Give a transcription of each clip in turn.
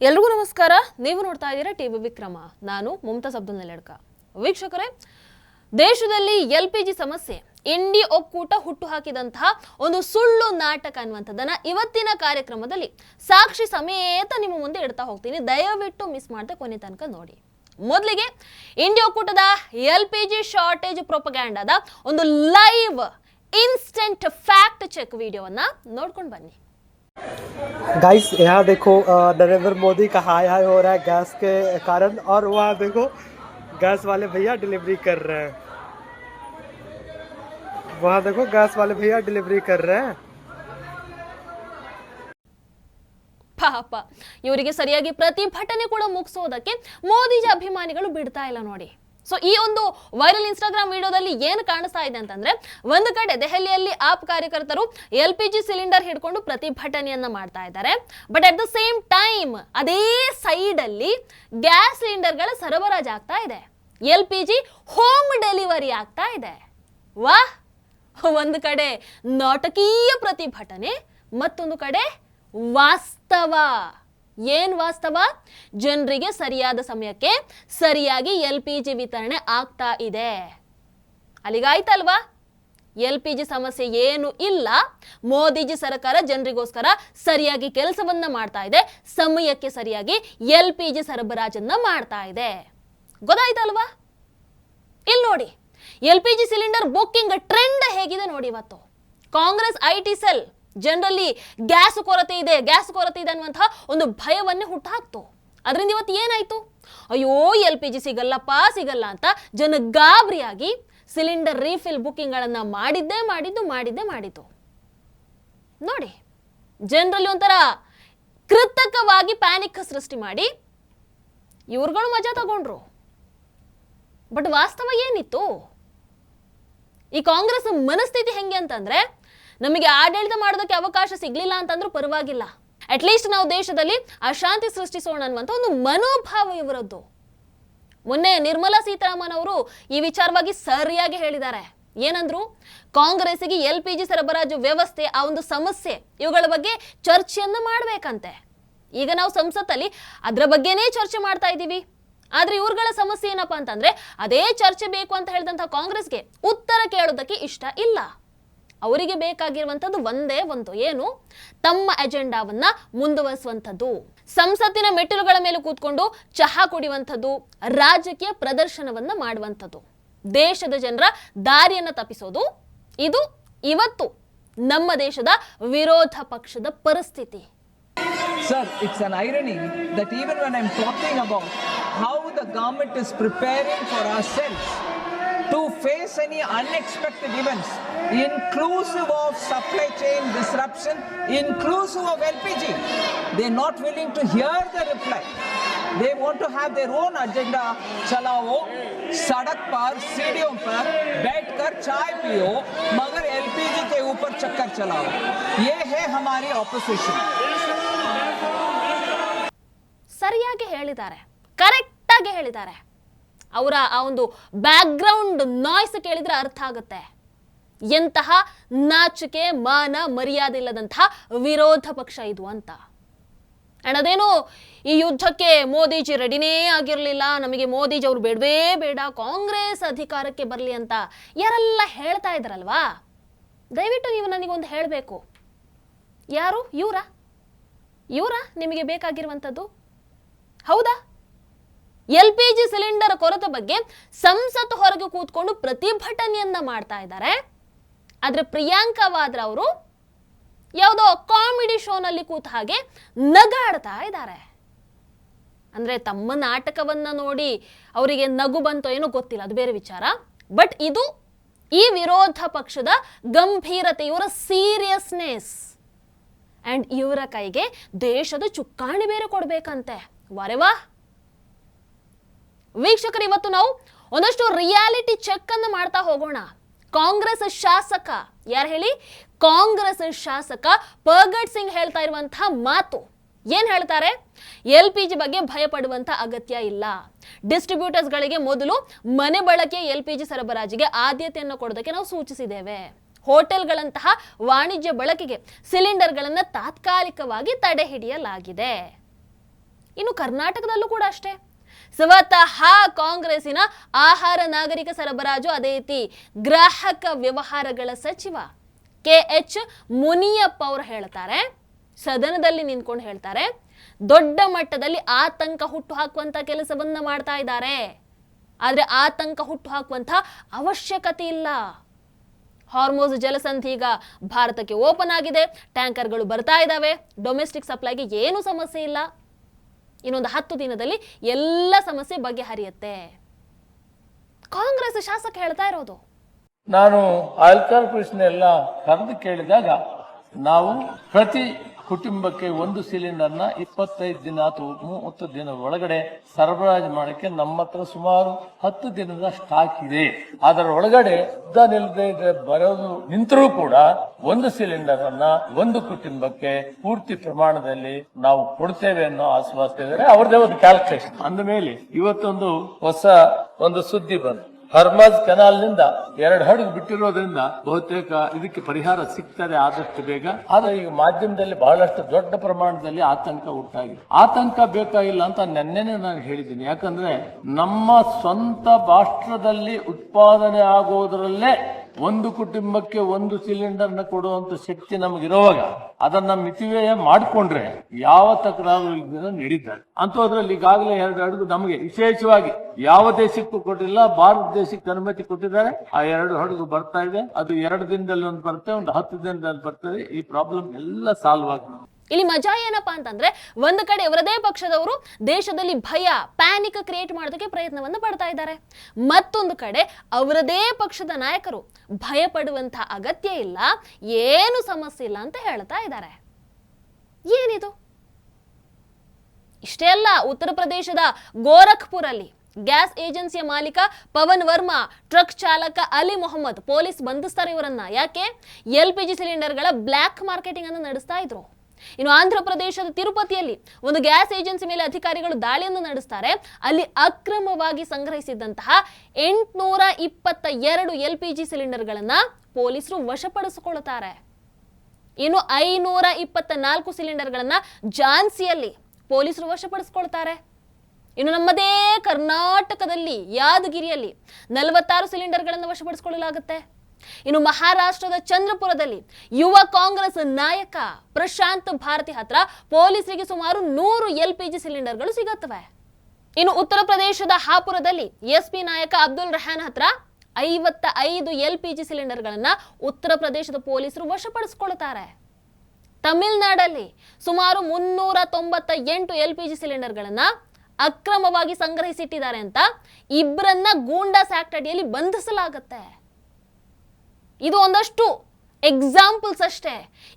ಎಲ್ರಿಗೂ ನಮಸ್ಕಾರ. ನೀವು ನೋಡ್ತಾ ಇದ್ದೀರಾ ಟಿವಿ ವಿಕ್ರಮ. ನಾನು ಮುಮ್ತಾಜ್ ಅಬ್ದುಲ್ ನೆಲಡ್ಕ. ವೀಕ್ಷಕರೇ, ದೇಶದಲ್ಲಿ LPG ಸಮಸ್ಯೆ ಇಂಡಿ ಒಕ್ಕೂಟ ಹುಟ್ಟು ಹಾಕಿದಂತಹ ಒಂದು ಸುಳ್ಳು ನಾಟಕ ಅನ್ನುವಂಥದ್ದನ್ನ ಇವತ್ತಿನ ಕಾರ್ಯಕ್ರಮದಲ್ಲಿ ಸಾಕ್ಷಿ ಸಮೇತ ನಿಮ್ಮ ಮುಂದೆ ಇಡ್ತಾ ಹೋಗ್ತೀನಿ. ದಯವಿಟ್ಟು ಮಿಸ್ ಮಾಡದೆ ಕೊನೆ ತನಕ ನೋಡಿ. ಮೊದಲಿಗೆ ಇಂಡಿ ಒಕ್ಕೂಟದ LPG ಶಾರ್ಟೇಜ್ ಪ್ರೊಪಗ್ಯಾಂಡಾದ ಒಂದು ಲೈವ್ ಇನ್ಸ್ಟೆಂಟ್ ಫ್ಯಾಕ್ಟ್ ಚೆಕ್ ವಿಡಿಯೋವನ್ನ ನೋಡ್ಕೊಂಡು ಬನ್ನಿ. गाइस यहाँ देखो नरेंद्र मोदी का हाय हाय हो रहा है गैस के कारण, और वहाँ देखो गैस वाले भैया डिलीवरी कर रहे हैं. वहाँ देखो गैस वाले भैया डिलीवरी कर रहे हैं. ಪಾಪ, ಇವರಿಗೆ ಸರಿಯಾಗಿ ಪ್ರತಿಭಟನೆ ಕೂಡ ಮುಗಿಸೋದಕ್ಕೆ ಮೋದಿಜಿ ಅಭಿಮಾನಿಗಳು ಬಿಡ್ತಾ ಇಲ್ಲ ನೋಡಿ. ಸೊ ಈ ಒಂದು ವೈರಲ್ ಇನ್ಸ್ಟಾಗ್ರಾಮ್ ವಿಡಿಯೋದಲ್ಲಿ ಏನು ಕಾಣಿಸ್ತಾ ಇದೆ ಅಂತಂದ್ರೆ, ಒಂದು ಕಡೆ ದೆಹಲಿಯಲ್ಲಿ ಆಪ್ ಕಾರ್ಯಕರ್ತರು LPG ಸಿಲಿಂಡರ್ ಹಿಡ್ಕೊಂಡು ಪ್ರತಿಭಟನೆಯನ್ನ ಮಾಡ್ತಾ ಇದ್ದಾರೆ. But at the same time ಅದೇ ಸೈಡ್ ಅಲ್ಲಿ ಗ್ಯಾಸ್ ಸಿಲಿಂಡರ್ಗಳ ಸರಬರಾಜು ಆಗ್ತಾ ಇದೆ. LPG ಹೋಮ್ ಡೆಲಿವರಿ ಆಗ್ತಾ ಇದೆ. ವಾಹ್! ಒಂದು ಕಡೆ ನಾಟಕೀಯ ಪ್ರತಿಭಟನೆ, ಮತ್ತೊಂದು ಕಡೆ ವಾಸ್ತವ. ಏನ್ ವಾಸ್ತವ? ಜನರಿಗೆ ಸರಿಯಾದ ಸಮಯಕ್ಕೆ ಸರಿಯಾಗಿ LPG ವಿತರಣೆ ಆಗ್ತಾ ಇದೆ. ಅಲ್ಲಿಗಾಯ್ತಲ್ವಾ? LPG ಸಮಸ್ಯೆ ಏನು ಇಲ್ಲ. ಮೋದಿಜಿ ಸರ್ಕಾರ ಜನರಿಗೋಸ್ಕರ ಸರಿಯಾಗಿ ಕೆಲಸವನ್ನ ಮಾಡ್ತಾ ಇದೆ. ಸಮಯಕ್ಕೆ ಸರಿಯಾಗಿ LPG ಸರಬರಾಜನ್ನ ಮಾಡ್ತಾ ಇದೆ. ಗೊತ್ತಾಯ್ತಲ್ವಾ? ಇಲ್ಲಿ ನೋಡಿ, LPG ಸಿಲಿಂಡರ್ ಬುಕ್ಕಿಂಗ್ ಟ್ರೆಂಡ್ ಹೇಗಿದೆ ನೋಡಿ. ಇವತ್ತು ಕಾಂಗ್ರೆಸ್ IT ಸೆಲ್ ಜನರಲ್ಲಿ ಗ್ಯಾಸ್ ಕೊರತೆ ಇದೆ ಅನ್ನುವಂತಹ ಒಂದು ಭಯವನ್ನೇ ಹುಟ್ಟಾಕ್ತು. ಅದರಿಂದ ಇವತ್ತು ಏನಾಯ್ತು? ಅಯ್ಯೋ, LPG ಸಿಗಲ್ಲ ಅಂತ ಜನ ಗಾಬರಿಯಾಗಿ ಸಿಲಿಂಡರ್ ರೀಫಿಲ್ ಬುಕ್ಕಿಂಗ್ಗಳನ್ನು ಮಾಡಿದ್ದು ನೋಡಿ. ಜನರಲ್ಲಿ ಒಂಥರ ಕೃತಕವಾಗಿ ಪ್ಯಾನಿಕ್ ಸೃಷ್ಟಿ ಮಾಡಿ ಇವ್ರುಗಳು ಮಜಾ ತಗೊಂಡ್ರು. ಬಟ್ ವಾಸ್ತವ ಏನಿತ್ತು? ಈ ಕಾಂಗ್ರೆಸ್ ಮನಸ್ಥಿತಿ ಹೆಂಗೆ ಅಂತಂದ್ರೆ, ನಮಗೆ ಆಡಳಿತ ಮಾಡೋದಕ್ಕೆ ಅವಕಾಶ ಸಿಗ್ಲಿಲ್ಲ ಅಂತಂದ್ರೂ ಪರವಾಗಿಲ್ಲ, ಅಟ್ಲೀಸ್ಟ್ ನಾವು ದೇಶದಲ್ಲಿ ಅಶಾಂತಿ ಸೃಷ್ಟಿಸೋಣ ಅನ್ನುವಂಥ ಒಂದು ಮನೋಭಾವ ಇವರದ್ದು. ಮೊನ್ನೆ ನಿರ್ಮಲಾ ಸೀತಾರಾಮನ್ ಅವರು ಈ ವಿಚಾರವಾಗಿ ಸರಿಯಾಗಿ ಹೇಳಿದ್ದಾರೆ. ಏನಂದ್ರು? ಕಾಂಗ್ರೆಸ್ಸಿಗೆ LPG ಸರಬರಾಜು ವ್ಯವಸ್ಥೆ, ಆ ಒಂದು ಸಮಸ್ಯೆ, ಇವುಗಳ ಬಗ್ಗೆ ಚರ್ಚೆಯನ್ನ ಮಾಡ್ಬೇಕಂತೆ. ಈಗ ನಾವು ಸಂಸತ್ತಲ್ಲಿ ಅದರ ಬಗ್ಗೆನೇ ಚರ್ಚೆ ಮಾಡ್ತಾ ಇದ್ದೀವಿ. ಆದ್ರೆ ಇವ್ರುಗಳ ಸಮಸ್ಯೆ ಏನಪ್ಪಾ ಅಂತಂದ್ರೆ, ಅದೇ ಚರ್ಚೆ ಬೇಕು ಅಂತ ಹೇಳಿದಂತಹ ಕಾಂಗ್ರೆಸ್ಗೆ ಉತ್ತರ ಕೇಳೋದಕ್ಕೆ ಇಷ್ಟ ಇಲ್ಲ. ಅವರಿಗೆ ಬೇಕಾಗಿರುವಂಥದ್ದು ಒಂದೇ ಒಂದು, ಏನು? ತಮ್ಮ ಅಜೆಂಡಾವನ್ನ ಮುಂದುವರಿಸುವಂಥದ್ದು, ಸಂಸತ್ತಿನ ಮೆಟ್ಟಿಲುಗಳ ಮೇಲೆ ಕೂತ್ಕೊಂಡು ಚಹಾ ಕುಡಿಯುವಂಥದ್ದು, ರಾಜಕೀಯ ಪ್ರದರ್ಶನವನ್ನ ಮಾಡುವಂಥದ್ದು, ದೇಶದ ಜನರ ದಾರಿಯನ್ನ ತಪ್ಪಿಸೋದು. ಇದು ಇವತ್ತು ನಮ್ಮ ದೇಶದ ವಿರೋಧ ಪಕ್ಷದ ಪರಿಸ್ಥಿತಿ. Sir, it's an irony that even when I'm talking about how the government is preparing for ourselves to face any unexpected events, inclusive of supply chain disruption, inclusive of LPG, they're not willing to hear the reply. They want to have their own agenda. चलाओ सड़क पर, सीढ़ियों पर बैठकर चाय पियो, मगर LPG के ऊपर चक्कर चलाओ. ये है हमारी ऑपोजिशन. ಸರಿಯಾಗಿ ಹೇಳಿದ್ದಾರೆ, ಕರೆಕ್ಟ್ ಆಗಿ ಹೇಳಿದ್ದಾರೆ. ಅವರ ಆ ಒಂದು ಬ್ಯಾಕ್ಗ್ರೌಂಡ್ ನಾಯ್ಸ್ ಕೇಳಿದ್ರೆ ಅರ್ಥ ಆಗುತ್ತೆ ಎಂತಹ ನಾಚಿಕೆ ಮಾನ ಮರ್ಯಾದೆ ಇಲ್ಲದಂತಹ ವಿರೋಧ ಪಕ್ಷ ಇದು ಅಂತ. ಅಂಡ್ ಅದೇನು, ಈ ಯುದ್ಧಕ್ಕೆ ಮೋದಿಜಿ ರೆಡಿನೇ ಆಗಿರಲಿಲ್ಲ, ನಮಗೆ ಮೋದಿಜಿ ಅವ್ರು ಬೇಡವೇ ಬೇಡ, ಕಾಂಗ್ರೆಸ್ ಅಧಿಕಾರಕ್ಕೆ ಬರಲಿ ಅಂತ ಯಾರೆಲ್ಲ ಹೇಳ್ತಾ ಇದ್ದಾರಲ್ವಾ, ದಯವಿಟ್ಟು ನೀವು ನನಗೊಂದು ಹೇಳಬೇಕು. ಯಾರು? ಇವರ ನಿಮಗೆ ಬೇಕಾಗಿರುವಂಥದ್ದು? ಹೌದಾ? LPG ಸಿಲಿಂಡರ್ ಕೊರತೆ ಬಗ್ಗೆ ಸಂಸತ್ತು ಹೊರಗೆ ಕೂತ್ಕೊಂಡು ಪ್ರತಿಭಟನೆಯನ್ನ ಮಾಡ್ತಾ ಇದ್ದಾರೆ. ಆದ್ರೆ ಪ್ರಿಯಾಂಕಾ ವಾದ್ರಾ ಅವರು ಯಾವುದೋ ಕಾಮಿಡಿ ಶೋನಲ್ಲಿ ಕೂತ ಹಾಗೆ ನಗಾಡ್ತಾ ಇದ್ದಾರೆ. ಅಂದ್ರೆ ತಮ್ಮ ನಾಟಕವನ್ನ ನೋಡಿ ಅವರಿಗೆ ನಗು ಬಂತೋ ಏನೋ ಗೊತ್ತಿಲ್ಲ, ಅದು ಬೇರೆ ವಿಚಾರ. ಬಟ್ ಇದು ಈ ವಿರೋಧ ಪಕ್ಷದ ಗಂಭೀರತೆ, ಇವರ ಸೀರಿಯಸ್ನೆಸ್. ಅಂಡ್ ಇವರ ಕೈಗೆ ದೇಶದ ಚುಕ್ಕಾಣಿ ಬೇರೆ ಕೊಡ್ಬೇಕಂತೆ. ವಾರೆವಾ ವೀಕ್ಷಕರು, ಇವತ್ತು ನಾವು ಒಂದಷ್ಟು ರಿಯಾಲಿಟಿ ಚೆಕ್ ಅನ್ನು ಮಾಡ್ತಾ ಹೋಗೋಣ. ಕಾಂಗ್ರೆಸ್ ಶಾಸಕ, ಯಾರು ಹೇಳಿ? ಕಾಂಗ್ರೆಸ್ ಶಾಸಕ ಪರ್ಗಟ್ ಸಿಂಗ್ ಹೇಳ್ತಾ ಇರುವಂತಹ ಮಾತು ಏನ್ ಹೇಳ್ತಾರೆ? LPG ಬಗ್ಗೆ ಭಯ ಪಡುವಂತ ಅಗತ್ಯ ಇಲ್ಲ. ಡಿಸ್ಟ್ರಿಬ್ಯೂಟರ್ಸ್ ಗಳಿಗೆ ಮೊದಲು ಮನೆ ಬಳಕೆ LPG ಸರಬರಾಜಿಗೆ ಆದ್ಯತೆಯನ್ನು ಕೊಡೋದಕ್ಕೆ ನಾವು ಸೂಚಿಸಿದ್ದೇವೆ. ಹೋಟೆಲ್ಗಳಂತಹ ವಾಣಿಜ್ಯ ಬಳಕೆಗೆ ಸಿಲಿಂಡರ್ಗಳನ್ನು ತಾತ್ಕಾಲಿಕವಾಗಿ ತಡೆ ಹಿಡಿಯಲಾಗಿದೆ. ಇನ್ನು ಕರ್ನಾಟಕದಲ್ಲೂ ಕೂಡ ಅಷ್ಟೇ. ಸ್ವತಃ ಕಾಂಗ್ರೆಸ್ಸಿನ ಆಹಾರ ನಾಗರಿಕ ಸರಬರಾಜು ಅದೇ ರೀತಿ ಗ್ರಾಹಕ ವ್ಯವಹಾರಗಳ ಸಚಿವ KH ಮುನಿಯಪ್ಪ ಅವರು ಹೇಳ್ತಾರೆ, ಸದನದಲ್ಲಿ ನಿಂತ್ಕೊಂಡು ಹೇಳ್ತಾರೆ, ದೊಡ್ಡ ಮಟ್ಟದಲ್ಲಿ ಆತಂಕ ಹುಟ್ಟು ಹಾಕುವಂತ ಕೆಲಸವನ್ನ ಮಾಡ್ತಾ ಇದ್ದಾರೆ. ಆದ್ರೆ ಆತಂಕ ಹುಟ್ಟು ಹಾಕುವಂತ ಅವಶ್ಯಕತೆ ಇಲ್ಲ. ಹಾರ್ಮೋಸ್ ಜಲಸಂಧಿ ಈಗ ಭಾರತಕ್ಕೆ ಓಪನ್ ಆಗಿದೆ, ಟ್ಯಾಂಕರ್ಗಳು ಬರ್ತಾ ಇದ್ದಾವೆ, ಡೊಮೆಸ್ಟಿಕ್ ಸಪ್ಲೈಗೆ ಏನು ಸಮಸ್ಯೆ ಇಲ್ಲ. ಇನ್ನೊಂದು 10 ದಿನದಲ್ಲಿ ಎಲ್ಲ ಸಮಸ್ಯೆ ಬಗೆಹರಿಯುತ್ತೆ. ಕಾಂಗ್ರೆಸ್ ಶಾಸಕ ಹೇಳ್ತಾ ಇರೋದು. ನಾನು ಆಯಿಲ್ ಕಾರ್ಪೊರೇಷನ್ ಎಲ್ಲ ಕರೆದು ಕೇಳಿದಾಗ ನಾವು ಪ್ರತಿ ಕುಟುಂಬಕ್ಕೆ 1 ಸಿಲಿಂಡರ್ನ 25 ದಿನ ಅಥವಾ 30 ದಿನ ಒಳಗಡೆ ಸರಬರಾಜು ಮಾಡಕ್ಕೆ ನಮ್ಮ ಹತ್ರ ಸುಮಾರು 10 ದಿನದ ಸ್ಟಾಕ್ ಇದೆ. ಅದರ ಒಳಗಡೆ ಯುದ್ಧ ನಿಲ್ಲದೆ ಬರೋದು ನಿಂತರೂ ಕೂಡ 1 ಸಿಲಿಂಡರ್ ಅನ್ನ 1 ಕುಟುಂಬಕ್ಕೆ ಪೂರ್ತಿ ಪ್ರಮಾಣದಲ್ಲಿ ನಾವು ಕೊಡ್ತೇವೆ ಅನ್ನೋ ಆಶ್ವಾಸ ಇದ್ದಾರೆ. ಅವ್ರದೇ ಒಂದು ಕ್ಯಾಲ್ಕುಲೇಷನ್. ಅಂದ ಮೇಲೆ ಇವತ್ತೊಂದು ಹೊಸ ಸುದ್ದಿ ಬಂತು. ಹರ್ಮಜ್ ಕೆನಾಲ್ ನಿಂದ 2 ಹಡಗು ಬಿಟ್ಟಿರೋದ್ರಿಂದ ಬಹುತೇಕ ಇದಕ್ಕೆ ಪರಿಹಾರ ಸಿಗ್ತದೆ ಆದಷ್ಟು ಬೇಗ. ಆದ್ರೆ ಈಗ ಮಾಧ್ಯಮದಲ್ಲಿ ಬಹಳಷ್ಟು ದೊಡ್ಡ ಪ್ರಮಾಣದಲ್ಲಿ ಆತಂಕ ಉಂಟಾಗಿದೆ. ಆತಂಕ ಬೇಕಾಗಿಲ್ಲ ಅಂತ ನೆನ್ನೆನೆ ನಾನು ಹೇಳಿದ್ದೀನಿ. ಯಾಕಂದ್ರೆ ನಮ್ಮ ಸ್ವಂತ ರಾಷ್ಟ್ರದಲ್ಲಿ ಉತ್ಪಾದನೆ ಆಗೋದ್ರಲ್ಲೇ 1 ಕುಟುಂಬಕ್ಕೆ 1 ಸಿಲಿಂಡರ್ನ ಕೊಡುವಂತ ಶಕ್ತಿ ನಮಗಿರುವಾಗ ಅದನ್ನ ಮಿತಿವ್ಯಯ ಮಾಡಿಕೊಂಡ್ರೆ ಯಾವ ತಕರಾರು ನೀಡಿದ್ದಾರೆ ಅಂತದ್ರಲ್ಲಿ ಈಗಾಗಲೇ 2 ಹಡಗು ನಮಗೆ ವಿಶೇಷವಾಗಿ ಯಾವ ದೇಶಕ್ಕೂ ಕೊಟ್ಟಿಲ್ಲ, ಭಾರತ ದೇಶಕ್ಕೆ ಅನುಮತಿ ಕೊಟ್ಟಿದ್ದಾರೆ. ಆ 2 ಹಡಗು ಬರ್ತಾ ಇದೆ. ಅದು 2 ದಿನದಲ್ಲಿ ಒಂದು ಬರ್ತದೆ, ಒಂದು 10 ದಿನದಲ್ಲಿ ಬರ್ತದೆ. ಈ ಪ್ರಾಬ್ಲಮ್ ಎಲ್ಲ ಸಾಲ್ವ್ ಆಗ್ತದೆ. ಇಲ್ಲಿ ಮಜಾ ಏನಪ್ಪಾ ಅಂತಂದ್ರೆ, ಒಂದು ಕಡೆ ಅವರದೇ ಪಕ್ಷದವರು ದೇಶದಲ್ಲಿ ಭಯ, ಪ್ಯಾನಿಕ್ ಕ್ರಿಯೇಟ್ ಮಾಡೋದಕ್ಕೆ ಪ್ರಯತ್ನವನ್ನು ಪಡ್ತಾ ಇದ್ದಾರೆ. ಮತ್ತೊಂದು ಕಡೆ ಅವರದೇ ಪಕ್ಷದ ನಾಯಕರು ಭಯ ಪಡುವಂತಹ ಅಗತ್ಯ ಇಲ್ಲ, ಏನು ಸಮಸ್ಯೆ ಇಲ್ಲ ಅಂತ ಹೇಳ್ತಾ ಇದ್ದಾರೆ. ಏನಿದು? ಇಷ್ಟೇ ಅಲ್ಲ, ಉತ್ತರ ಪ್ರದೇಶದ ಗೋರಖ್ಪುರ್ ಅಲ್ಲಿ ಗ್ಯಾಸ್ ಏಜೆನ್ಸಿಯ ಮಾಲೀಕ ಪವನ್ ವರ್ಮಾ, ಟ್ರಕ್ ಚಾಲಕ ಅಲಿ ಮೊಹಮ್ಮದ್ ಪೊಲೀಸ್ ಬಂಧಿಸ್ತಾರೆ ಇವರನ್ನ. ಯಾಕೆ? LPG ಸಿಲಿಂಡರ್ಗಳ ಬ್ಲ್ಯಾಕ್ ಮಾರ್ಕೆಟಿಂಗ್ ಅನ್ನು ನಡೆಸ್ತಾ ಇದ್ರು. ಇನ್ನು ಆಂಧ್ರ ಪ್ರದೇಶದ ತಿರುಪತಿಯಲ್ಲಿ ಒಂದು ಗ್ಯಾಸ್ ಏಜೆನ್ಸಿ ಮೇಲೆ ಅಧಿಕಾರಿಗಳು ದಾಳಿಯನ್ನು ನಡೆಸ್ತಾರೆ. ಅಲ್ಲಿ ಅಕ್ರಮವಾಗಿ ಸಂಗ್ರಹಿಸಿದ್ದಂತಹ 822 LPG ಸಿಲಿಂಡರ್ಗಳನ್ನ ಪೊಲೀಸರು ವಶಪಡಿಸಿಕೊಳ್ಳುತ್ತಾರೆ. ಇನ್ನು 524 ಸಿಲಿಂಡರ್ಗಳನ್ನ ಝಾನ್ಸಿಯಲ್ಲಿ ಪೊಲೀಸರು ವಶಪಡಿಸಿಕೊಳ್ತಾರೆ. ಇನ್ನು ನಮ್ಮದೇ ಕರ್ನಾಟಕದಲ್ಲಿ ಯಾದಗಿರಿಯಲ್ಲಿ 46 ಸಿಲಿಂಡರ್ಗಳನ್ನು ವಶಪಡಿಸಿಕೊಳ್ಳಲಾಗುತ್ತೆ. ಇನ್ನು ಮಹಾರಾಷ್ಟ್ರದ ಚಂದ್ರಪುರದಲ್ಲಿ ಯುವ ಕಾಂಗ್ರೆಸ್ ನಾಯಕ ಪ್ರಶಾಂತ್ ಭಾರತಿ ಹತ್ರ ಪೊಲೀಸರಿಗೆ ಸುಮಾರು 100 LPG ಸಿಲಿಂಡರ್ಗಳು ಸಿಗುತ್ತವೆ. ಇನ್ನು ಉತ್ತರ ಪ್ರದೇಶದ ಹಾಪುರದಲ್ಲಿ SP ನಾಯಕ ಅಬ್ದುಲ್ ರೆಹಾನ್ ಹತ್ರ 55 LPG ಸಿಲಿಂಡರ್ಗಳನ್ನ ಉತ್ತರ ಪ್ರದೇಶದ ಪೊಲೀಸರು ವಶಪಡಿಸಿಕೊಳ್ಳುತ್ತಾರೆ. ತಮಿಳುನಾಡಲ್ಲಿ ಸುಮಾರು 398 LPG ಸಿಲಿಂಡರ್ಗಳನ್ನ ಅಕ್ರಮವಾಗಿ ಸಂಗ್ರಹಿಸಿಟ್ಟಿದ್ದಾರೆ ಅಂತ ಇಬ್ಬರನ್ನ ಗೂಂಡಾಸ್ ಆಕ್ಟ್ ಅಡಿಯಲ್ಲಿ ಬಂಧಿಸಲಾಗುತ್ತೆ. ಇದು ಒಂದಷ್ಟು ಎಕ್ಸಾಂಪಲ್ಸ್ ಅಷ್ಟೇ.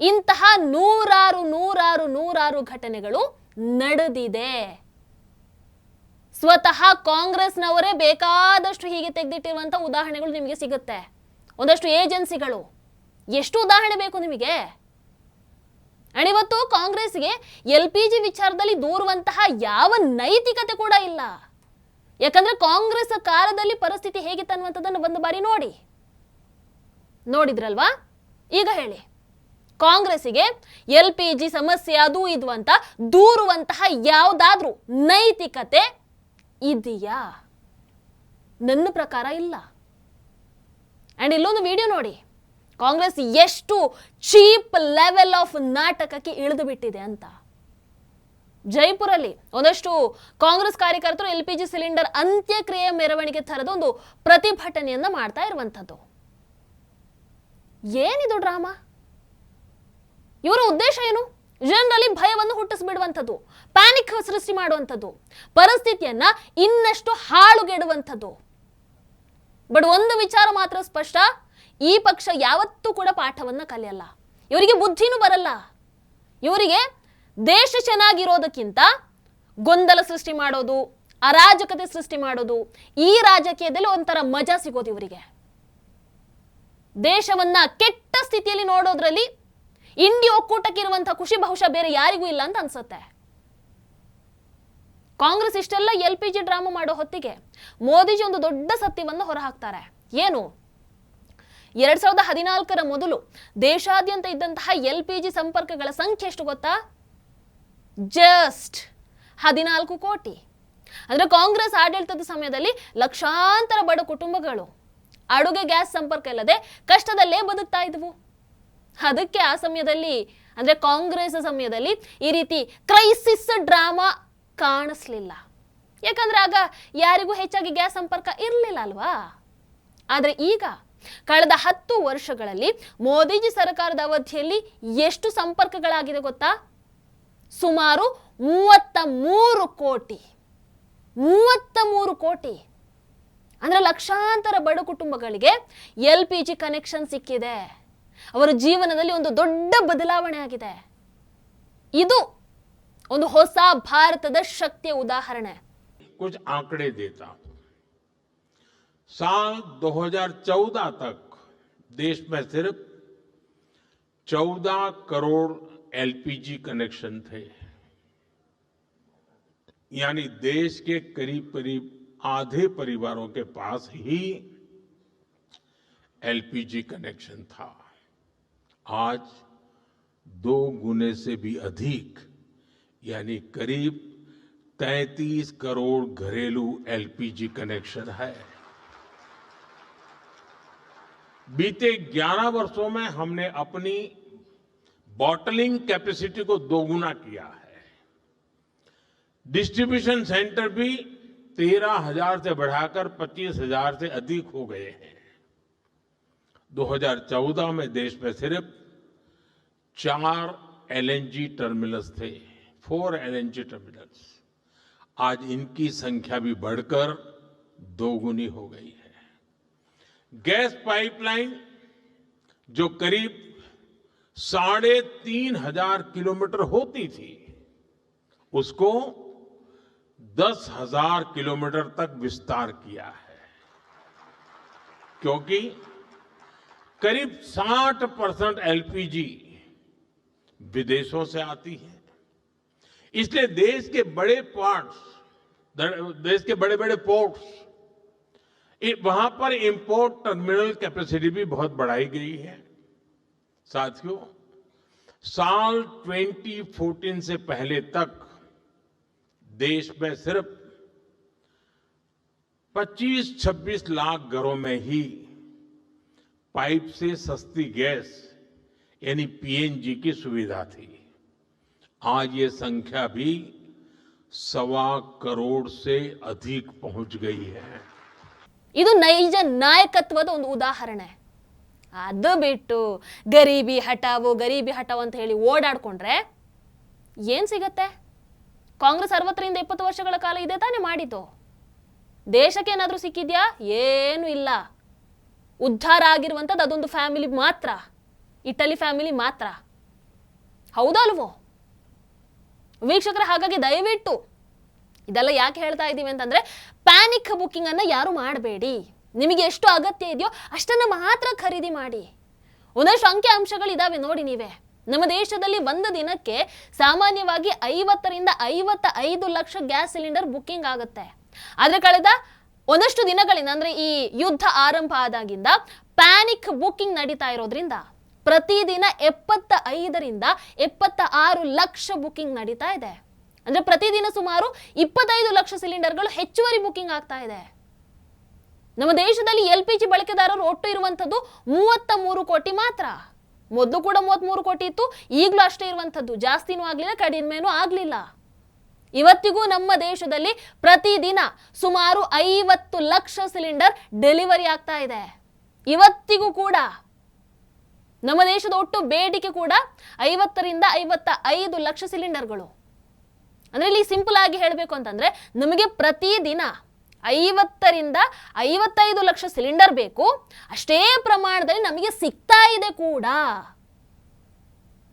ಇಂತಹ ನೂರಾರು ಘಟನೆಗಳು ನಡೆದಿದೆ. ಸ್ವತಃ ಕಾಂಗ್ರೆಸ್ನವರೇ ಬೇಕಾದಷ್ಟು ಹೀಗೆ ತೆಗೆದಿಟ್ಟಿರುವಂತಹ ಉದಾಹರಣೆಗಳು ನಿಮಗೆ ಸಿಗುತ್ತೆ. ಒಂದಷ್ಟು ಏಜೆನ್ಸಿಗಳು, ಎಷ್ಟು ಉದಾಹರಣೆ ಬೇಕು ನಿಮಗೆ? ಇವತ್ತು ಕಾಂಗ್ರೆಸ್ಗೆ LPG ವಿಚಾರದಲ್ಲಿ ದೂರುವಂತಹ ಯಾವ ನೈತಿಕತೆ ಕೂಡ ಇಲ್ಲ. ಯಾಕಂದ್ರೆ ಕಾಂಗ್ರೆಸ್ ಕಾಲದಲ್ಲಿ ಪರಿಸ್ಥಿತಿ ಹೇಗಿತ್ತು ಅನ್ನುವಂಥದ್ದನ್ನು ಒಂದು ಬಾರಿ ನೋಡಿದ್ರಲ್ವಾ? ಈಗ ಹೇಳಿ, ಕಾಂಗ್ರೆಸ್ಸಿಗೆ LPG ಸಮಸ್ಯೆ ಅದು ಇದು ಅಂತ ದೂರುವಂತಹ ಯಾವುದಾದ್ರೂ ನೈತಿಕತೆ ಇದೆಯಾ? ನನ್ನ ಪ್ರಕಾರ ಇಲ್ಲ. ಅಂಡ್ ಇಲ್ಲೊಂದು ವಿಡಿಯೋ ನೋಡಿ, ಕಾಂಗ್ರೆಸ್ ಎಷ್ಟು ಚೀಪ್ ಲೆವೆಲ್ ಆಫ್ ನಾಟಕಕ್ಕೆ ಇಳಿದು ಬಿಟ್ಟಿದೆ ಅಂತ. ಜೈಪುರಲ್ಲಿ ಒಂದಷ್ಟು ಕಾಂಗ್ರೆಸ್ ಕಾರ್ಯಕರ್ತರು LPG ಸಿಲಿಂಡರ್ ಅಂತ್ಯಕ್ರಿಯೆ ಮೆರವಣಿಗೆ ತರದ ಒಂದು ಪ್ರತಿಭಟನೆಯನ್ನ ಮಾಡ್ತಾ ಇರುವಂತದ್ದು. ಏನಿದು ಡ್ರಾಮಾ? ಇವರ ಉದ್ದೇಶ ಏನು? ಜನರಲ್ಲಿ ಭಯವನ್ನು ಹುಟ್ಟಿಸ್ಬಿಡುವಂಥದ್ದು, ಪ್ಯಾನಿಕ್ ಸೃಷ್ಟಿ ಮಾಡುವಂಥದ್ದು, ಪರಿಸ್ಥಿತಿಯನ್ನ ಇನ್ನಷ್ಟು ಹಾಳುಗೆಡುವಂಥದ್ದು. ಬಟ್ ಒಂದು ವಿಚಾರ ಮಾತ್ರ ಸ್ಪಷ್ಟ, ಈ ಪಕ್ಷ ಯಾವತ್ತೂ ಕೂಡ ಪಾಠವನ್ನ ಕಲಿಯಲ್ಲ. ಇವರಿಗೆ ಬುದ್ಧಿನೂ ಬರಲ್ಲ. ಇವರಿಗೆ ದೇಶ ಚೆನ್ನಾಗಿರೋದಕ್ಕಿಂತ ಗೊಂದಲ ಸೃಷ್ಟಿ ಮಾಡೋದು, ಅರಾಜಕತೆ ಸೃಷ್ಟಿ ಮಾಡೋದು, ಈ ರಾಜಕೀಯದಲ್ಲಿ ಒಂಥರ ಮಜಾ ಸಿಗೋದು ಇವರಿಗೆ. ದೇಶವನ್ನ ಕೆಟ್ಟ ಸ್ಥಿತಿಯಲ್ಲಿ ನೋಡೋದ್ರಲ್ಲಿ ಇಂಡಿಯಾ ಒಕ್ಕೂಟಕ್ಕಿರುವಂತಹ ಖುಷಿ ಬಹುಶಃ ಬೇರೆ ಯಾರಿಗೂ ಇಲ್ಲ ಅಂತ ಅನ್ಸುತ್ತೆ. ಕಾಂಗ್ರೆಸ್ ಇಷ್ಟೆಲ್ಲ LPG ಡ್ರಾಮಾ ಮಾಡೋ ಹೊತ್ತಿಗೆ ಮೋದಿಜಿ ಒಂದು ದೊಡ್ಡ ಸತ್ಯವನ್ನು ಹೊರಹಾಕ್ತಾರೆ. ಏನು? 2014 ಮೊದಲು ದೇಶಾದ್ಯಂತ ಇದ್ದಂತಹ LPG ಸಂಪರ್ಕಗಳ ಸಂಖ್ಯೆ ಎಷ್ಟು ಗೊತ್ತಾ? ಜಸ್ಟ್ 14 ಕೋಟಿ. ಅಂದ್ರೆ ಕಾಂಗ್ರೆಸ್ ಆಡಳಿತದ ಸಮಯದಲ್ಲಿ ಲಕ್ಷಾಂತರ ಬಡ ಕುಟುಂಬಗಳು ಅಡುಗೆ ಗ್ಯಾಸ್ ಸಂಪರ್ಕ ಇಲ್ಲದೆ ಕಷ್ಟದಲ್ಲೇ ಬದುಕ್ತಾ ಇದ್ವು. ಅದಕ್ಕೆ ಆ ಸಮಯದಲ್ಲಿ ಅಂದ್ರೆ ಕಾಂಗ್ರೆಸ್ ಸಮಯದಲ್ಲಿ ಈ ರೀತಿ ಕ್ರೈಸಿಸ್ ಡ್ರಾಮಾ ಕಾಣಿಸ್ಲಿಲ್ಲ. ಯಾಕಂದ್ರೆ ಆಗ ಯಾರಿಗೂ ಹೆಚ್ಚಾಗಿ ಗ್ಯಾಸ್ ಸಂಪರ್ಕ ಇರಲಿಲ್ಲ ಅಲ್ವಾ. ಆದ್ರೆ ಈಗ ಕಳೆದ 10 ವರ್ಷಗಳಲ್ಲಿ ಮೋದಿಜಿ ಸರ್ಕಾರದ ಅವಧಿಯಲ್ಲಿ ಎಷ್ಟು ಸಂಪರ್ಕಗಳಾಗಿದೆ ಗೊತ್ತಾ? ಸುಮಾರು 33 ಕೋಟಿ. 33 ಕೋಟಿ ಅಂದ್ರೆ ಲಕ್ಷಾಂತರ ಬಡ ಕುಟುಂಬಗಳಿಗೆ LPG ಕನೆಕ್ಷನ್ ಸಿಕ್ಕಿದೆ. ಅವರ ಜೀವನದಲ್ಲಿ ಒಂದು ದೊಡ್ಡ ಬದಲಾವಣೆ ಆಗಿದೆ. ಇದು ಒಂದು ಹೊಸ ಭಾರತದ ಶಕ್ತಿಯ ಉದಾಹರಣೆ. कुछ आंकड़े देता हूं. साल 2014 तक देश में सिर्फ 14 करोड़ LPG कनेक्शन थे. यानी देश के करीब करीब आधे परिवारों के पास ही LPG कनेक्शन था. आज 2 गुने से भी अधिक यानी करीब 33 करोड़ घरेलू LPG कनेक्शन है. बीते 11 वर्षों में हमने अपनी बॉटलिंग कैपेसिटी को दोगुना किया है. डिस्ट्रीब्यूशन सेंटर भी 13,000 से बढ़ाकर 25,000 से अधिक हो गए हैं. 2014 में देश में सिर्फ 4 LNG टर्मिनल्स थे, 4 LNG टर्मिनल्स. आज इनकी संख्या भी बढ़कर 2 गुनी हो गई है. गैस पाइपलाइन जो करीब 3,500 किलोमीटर होती थी, उसको 10,000 किलोमीटर तक विस्तार किया है. क्योंकि करीब 60% LPG विदेशों से आती है. इसलिए देश के बड़े बड़े पोर्ट्स वहां पर इंपोर्ट टर्मिनल कैपेसिटी भी बहुत बढ़ाई गई है. साथियों, साल 2014 से पहले तक देश में सिर्फ 25-26 लाख घरों में ही पाइप से सस्ती गैस यानी PNG की सुविधा थी. आज ये संख्या भी 1.25 करोड़ से अधिक पहुंच गई है. ಇದು ನೈಜ ನಾಯಕತ್ವದ ಒಂದು ಉದಾಹರಣೆ. ಅದು ಬಿಟ್ಟು ಗರೀಬಿ ಹಟಾವು ಅಂತ ಹೇಳಿ ಓಡಾಡ್ಕೊಂಡ್ರೆ ಏನ್ ಸಿಗತ್ತೆ? ಕಾಂಗ್ರೆಸ್ 60ರಿಂದ 20 ವರ್ಷಗಳ ಕಾಲ ಇದೇ ತಾನೇ ಮಾಡಿದ್ದು. ದೇಶಕ್ಕೆ ಏನಾದ್ರೂ ಸಿಕ್ಕಿದ್ಯಾ? ಏನು ಇಲ್ಲ. ಉದ್ಧಾರ ಆಗಿರುವಂತದ್ದು ಅದೊಂದು ಫ್ಯಾಮಿಲಿ ಮಾತ್ರ, ಇಟಲಿ ಫ್ಯಾಮಿಲಿ ಮಾತ್ರ. ಹೌದಲ್ವೋ ವೀಕ್ಷಕರೇ? ಹಾಗಾಗಿ ದಯವಿಟ್ಟು ಇದೆಲ್ಲ ಯಾಕೆ ಹೇಳ್ತಾ ಇದ್ದೀವಿ ಅಂತಂದ್ರೆ, ಪ್ಯಾನಿಕ್ ಬುಕ್ಕಿಂಗ್ ಅನ್ನ ಯಾರು ಮಾಡಬೇಡಿ. ನಿಮಗೆ ಎಷ್ಟು ಅಗತ್ಯ ಇದೆಯೋ ಅಷ್ಟನ್ನ ಮಾತ್ರ ಖರೀದಿ ಮಾಡಿ. ಒಂದಷ್ಟು ಅಂಕಿ ಅಂಶಗಳಿದಾವೆ ನೋಡಿ ನೀವೇ. ನಮ್ಮ ದೇಶದಲ್ಲಿ ಒಂದು ದಿನಕ್ಕೆ ಸಾಮಾನ್ಯವಾಗಿ 50ರಿಂದ 55 ಲಕ್ಷ ಗ್ಯಾಸ್ ಸಿಲಿಂಡರ್ ಬುಕ್ಕಿಂಗ್ ಆಗುತ್ತೆ. ಆದ್ರೆ ಕಳೆದ ಒಂದಷ್ಟು ದಿನಗಳಿಂದ ಅಂದ್ರೆ ಈ ಯುದ್ಧ ಆರಂಭ ಆದಾಗಿಂದ ಪ್ಯಾನಿಕ್ ಬುಕ್ಕಿಂಗ್ ನಡೀತಾ ಇರೋದ್ರಿಂದ ಪ್ರತಿದಿನ 75ರಿಂದ 76 ಲಕ್ಷ ಬುಕ್ಕಿಂಗ್ ನಡೀತಾ ಇದೆ. ಅಂದ್ರೆ ಪ್ರತಿದಿನ ಸುಮಾರು 25 ಲಕ್ಷ ಸಿಲಿಂಡರ್ಗಳು ಹೆಚ್ಚುವರಿ ಬುಕ್ಕಿಂಗ್ ಆಗ್ತಾ ಇದೆ. ನಮ್ಮ ದೇಶದಲ್ಲಿ LPG ಬಳಕೆದಾರರು ಒಟ್ಟು ಇರುವಂತದ್ದು 33 ಕೋಟಿ ಮಾತ್ರ. ಮೊದಲು ಕೂಡ 33 ಕೋಟಿ ಇತ್ತು, ಈಗಲೂ ಅಷ್ಟೇ ಇರುವಂತದ್ದು. ಜಾಸ್ತಿನೂ ಆಗ್ಲಿಲ್ಲ, ಕಡಿಮೆನೂ ಆಗ್ಲಿಲ್ಲ. ಇವತ್ತಿಗೂ ನಮ್ಮ ದೇಶದಲ್ಲಿ ಪ್ರತಿದಿನ ಸುಮಾರು 50 ಲಕ್ಷ ಸಿಲಿಂಡರ್ ಡೆಲಿವರಿ ಆಗ್ತಾ ಇದೆ. ಇವತ್ತಿಗೂ ಕೂಡ ನಮ್ಮ ದೇಶದ ಒಟ್ಟು ಬೇಡಿಕೆ ಕೂಡ 50ರಿಂದ 55 ಲಕ್ಷ ಸಿಲಿಂಡರ್ಗಳು. ಅಂದ್ರೆ ಇಲ್ಲಿ ಸಿಂಪಲ್ ಆಗಿ ಹೇಳಬೇಕು ಅಂತಂದ್ರೆ, ನಮಗೆ ಪ್ರತಿದಿನ 50ರಿಂದ 55 ಲಕ್ಷ ಸಿಲಿಂಡರ್ ಬೇಕು. ಅಷ್ಟೇ ಪ್ರಮಾಣದಲ್ಲಿ ನಮಗೆ ಸಿಗ್ತಾ ಇದೆ ಕೂಡ.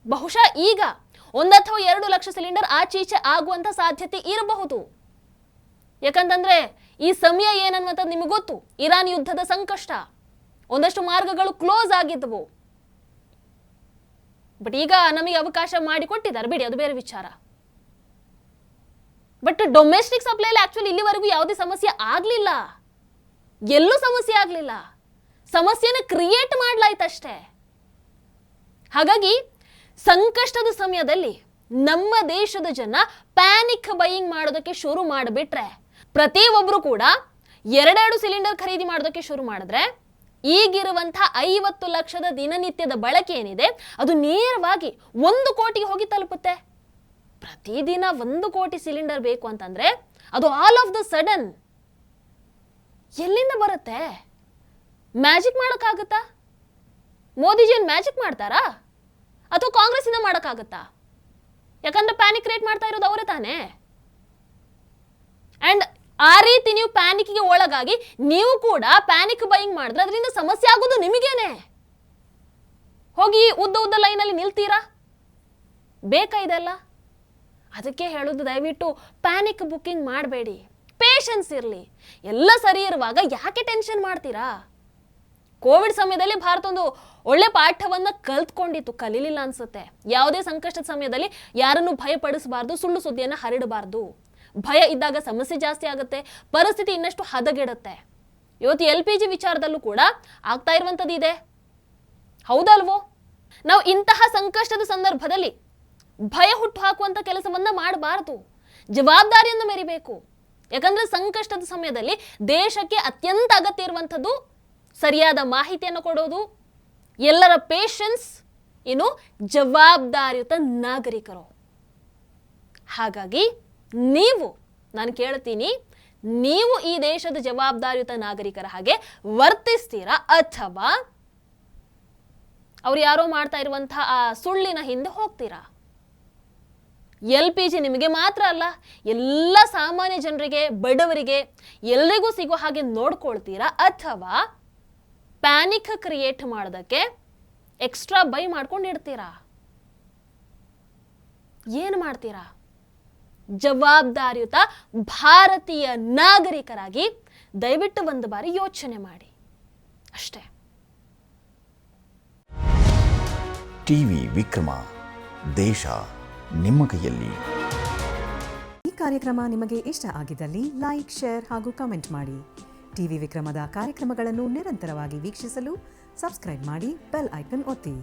ಬಹುಶಃ ಈಗ 1 ಅಥವಾ 2 ಲಕ್ಷ ಸಿಲಿಂಡರ್ ಆಚೀಚೆ ಆಗುವಂತ ಸಾಧ್ಯತೆ ಇರಬಹುದು. ಯಾಕಂತಂದ್ರೆ ಈ ಸಮಯ ಏನನ್ನುವಂಥದ್ದು ನಿಮಗೆ ಗೊತ್ತು. ಇರಾನ್ ಯುದ್ಧದ ಸಂಕಷ್ಟ, ಒಂದಷ್ಟು ಮಾರ್ಗಗಳು ಕ್ಲೋಸ್ ಆಗಿದ್ದವು. ಬಟ್ ಈಗ ನಮಗೆ ಅವಕಾಶ ಮಾಡಿಕೊಟ್ಟಿದ್ದಾರೆ, ಬಿಡಿ, ಅದು ಬೇರೆ ವಿಚಾರ. ಬಟ್ ಡೊಮೆಸ್ಟಿಕ್ ಸಪ್ಲೈಲಿ ಆಕ್ಚುಲಿ ಇಲ್ಲಿವರೆಗೂ ಯಾವುದೇ ಸಮಸ್ಯೆ ಆಗ್ಲಿಲ್ಲ, ಎಲ್ಲೂ ಸಮಸ್ಯೆ ಆಗ್ಲಿಲ್ಲ. ಸಮಸ್ಯೆನ ಕ್ರಿಯೇಟ್ ಮಾಡ್ಲಾಯ್ತಷ್ಟೇ. ಹಾಗಾಗಿ ಸಂಕಷ್ಟದ ಸಮಯದಲ್ಲಿ ನಮ್ಮ ದೇಶದ ಜನ ಪ್ಯಾನಿಕ್ ಬೈಯಿಂಗ್ ಮಾಡೋದಕ್ಕೆ ಶುರು ಮಾಡಿಬಿಟ್ರೆ, ಪ್ರತಿಯೊಬ್ಬರು ಕೂಡ 2 ಸಿಲಿಂಡರ್ ಖರೀದಿ ಮಾಡೋದಕ್ಕೆ ಶುರು ಮಾಡಿದ್ರೆ, ಈಗಿರುವಂತಹ 50 ಲಕ್ಷದ ದಿನನಿತ್ಯದ ಬಳಕೆ ಏನಿದೆ ಅದು ನೇರವಾಗಿ 1 ಕೋಟಿಗೆ ಹೋಗಿ ತಲುಪುತ್ತೆ. ಪ್ರತಿದಿನ 1 ಕೋಟಿ ಸಿಲಿಂಡರ್ ಬೇಕು ಅಂತಂದ್ರೆ ಅದು ಆಲ್ ಆಫ್ ದ ಸಡನ್ ಎಲ್ಲಿಂದ ಬರುತ್ತೆ? ಮ್ಯಾಜಿಕ್ ಮಾಡೋಕ್ಕಾಗುತ್ತಾ? ಮೋದಿಜಿ ಏನು ಮ್ಯಾಜಿಕ್ ಮಾಡ್ತಾರಾ ಅಥವಾ ಕಾಂಗ್ರೆಸ್ ಇಂದ ಮಾಡೋಕ್ಕಾಗುತ್ತಾ? ಯಾಕಂದ್ರೆ ಪ್ಯಾನಿಕ್ ಕ್ರಿಯೇಟ್ ಮಾಡ್ತಾ ಇರೋದು ಅವರೇ ತಾನೇ. ಅಂಡ್ ಆ ರೀತಿ ನೀವು ಪ್ಯಾನಿಕ್ಗೆ ಒಳಗಾಗಿ ನೀವು ಕೂಡ ಪ್ಯಾನಿಕ್ ಬೈಯಿಂಗ್ ಮಾಡಿದ್ರೆ ಅದರಿಂದ ಸಮಸ್ಯೆ ಆಗೋದು ನಿಮಗೇನೆ. ಹೋಗಿ ಉದ್ದ ಲೈನಲ್ಲಿ ನಿಲ್ತೀರಾ? ಬೇಕಾ ಇದೆಲ್ಲ? ಅದಕ್ಕೆ ಹೇಳೋದು, ದಯವಿಟ್ಟು ಪ್ಯಾನಿಕ್ ಬುಕ್ಕಿಂಗ್ ಮಾಡಬೇಡಿ, ಪೇಷನ್ಸ್ ಇರಲಿ. ಎಲ್ಲ ಸರಿ ಇರುವಾಗ ಯಾಕೆ ಟೆನ್ಷನ್ ಮಾಡ್ತೀರಾ? ಕೋವಿಡ್ ಸಮಯದಲ್ಲಿ ಭಾರತ ಒಂದು ಒಳ್ಳೆ ಪಾಠವನ್ನ ಕಲ್ತ್ಕೊಂಡಿತ್ತು, ಕಲೀಲಿಲ್ಲ ಅನ್ಸುತ್ತೆ. ಯಾವುದೇ ಸಂಕಷ್ಟದ ಸಮಯದಲ್ಲಿ ಯಾರನ್ನು ಭಯಪಡಿಸಬಾರ್ದು, ಸುಳ್ಳು ಸುದ್ದಿಯನ್ನು ಹರಡಬಾರ್ದು. ಭಯ ಇದ್ದಾಗ ಸಮಸ್ಯೆ ಜಾಸ್ತಿ ಆಗುತ್ತೆ, ಪರಿಸ್ಥಿತಿ ಇನ್ನಷ್ಟು ಹದಗೆಡುತ್ತೆ. ಇವತ್ತು LPG ವಿಚಾರದಲ್ಲೂ ಕೂಡ ಆಗ್ತಾ ಇರುವಂಥದ್ದು ಇದೆ, ಹೌದಲ್ವೋ? ನಾವು ಇಂತಹ ಸಂಕಷ್ಟದ ಸಂದರ್ಭದಲ್ಲಿ ಭಯ ಹುಟ್ಟು ಹಾಕುವಂತ ಕೆಲಸವನ್ನ ಮಾಡಬಾರದು, ಜವಾಬ್ದಾರಿಯನ್ನು ಮೆರಿಬೇಕು. ಯಾಕಂದ್ರೆ ಸಂಕಷ್ಟದ ಸಮಯದಲ್ಲಿ ದೇಶಕ್ಕೆ ಅತ್ಯಂತ ಅಗತ್ಯ ಇರುವಂಥದ್ದು ಸರಿಯಾದ ಮಾಹಿತಿಯನ್ನು ಕೊಡೋದು, ಎಲ್ಲರ ಪೇಷನ್ಸ್, ಇನ್ನು ಜವಾಬ್ದಾರಿಯುತ ನಾಗರಿಕರು. ಹಾಗಾಗಿ ನಾನು ಕೇಳ್ತೀನಿ, ನೀವು ಈ ದೇಶದ ಜವಾಬ್ದಾರಿಯುತ ನಾಗರಿಕರ ಹಾಗೆ ವರ್ತಿಸ್ತೀರಾ ಅಥವಾ ಅವ್ರು ಯಾರೋ ಮಾಡ್ತಾ ಇರುವಂತಹ ಆ ಸುಳ್ಳಿನ ಹಿಂದೆ ಹೋಗ್ತೀರಾ? LPG ನಿಮಗೆ ಮಾತ್ರ ಅಲ್ಲ, ಎಲ್ಲ ಸಾಮಾನ್ಯ ಜನರಿಗೆ, ಬಡವರಿಗೆ, ಎಲ್ರಿಗೂ ಸಿಗೋ ಹಾಗೆ ನೋಡ್ಕೊಳ್ತೀರಾ ಅಥವಾ ಪ್ಯಾನಿಕ್ ಕ್ರಿಯೇಟ್ ಮಾಡೋದಕ್ಕೆ ಎಕ್ಸ್ಟ್ರಾ ಬೈ ಮಾಡ್ಕೊಂಡಿರ್ತೀರಾ? ಏನು ಮಾಡ್ತೀರಾ? ಜವಾಬ್ದಾರಿಯುತ ಭಾರತೀಯ ನಾಗರಿಕರಾಗಿ ದಯವಿಟ್ಟು ಒಂದು ಬಾರಿ ಯೋಚನೆ ಮಾಡಿ ಅಷ್ಟೇ. ಟಿವಿ ವಿಕ್ರಮ, ದೇಶ ನಿಮ್ಮ ಕೈಯಲ್ಲಿ. ಈ ಕಾರ್ಯಕ್ರಮ ನಿಮಗೆ ಇಷ್ಟ ಆಗಿದ್ದಲ್ಲಿ ಲೈಕ್, ಶೇರ್ ಹಾಗೂ ಕಮೆಂಟ್ ಮಾಡಿ. ಟಿವಿ ವಿಕ್ರಮದ ಕಾರ್ಯಕ್ರಮಗಳನ್ನು ನಿರಂತರವಾಗಿ ವೀಕ್ಷಿಸಲು ಸಬ್ಸ್ಕ್ರೈಬ್ ಮಾಡಿ, ಬೆಲ್ ಐಕನ್ ಒತ್ತಿ.